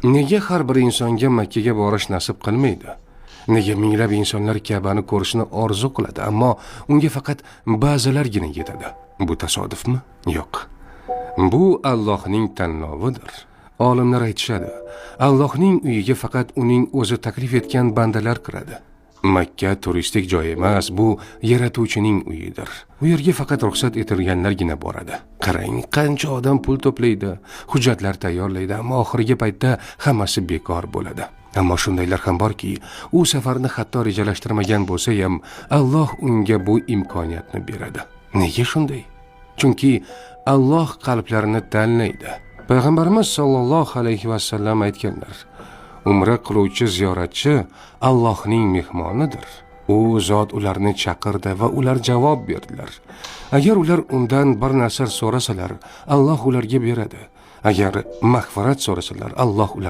Nega har bir insonga Makka ga borish nasib qilmaydi? Nega minglab insonlar Ka'bani ko'rishni orzu qiladi, ammo unga faqat ba'zilargina yetadi? Bu tasodifmi? Yo'q. Bu Allohning tanlovidir. Olimlar aytishadi, Allohning uyiga faqat uning o'zi taklif etgan bandalar kiradi. Makka turistik joy emas, bu yaratuvchining uyidir. U yerga faqat ruxsat etilganlargina boradi. Qarang, qancha odam pul to'playdi, hujjatlar tayyorlaydi, ammo oxirgi paytda hammasi bekor bo'ladi. Ammo shundaylar ham borki, u safarni hatto rejalashtirmagan bo'lsa ham, Alloh unga bu imkoniyatni beradi. Nega shunday? Chunki Alloh qalblarini tanlaydi. Payg'ambarimiz sollallohu alayhi vasallam aytganlar: Umra qiluvchi ziyoratchi Allohning mehmonidir. U zot ularni chaqirdi va ular javob berdilar. Agar ular undan bir narsa so'rasalar, Alloh ularga beradi. Agar mag'firat so'rasalar, Alloh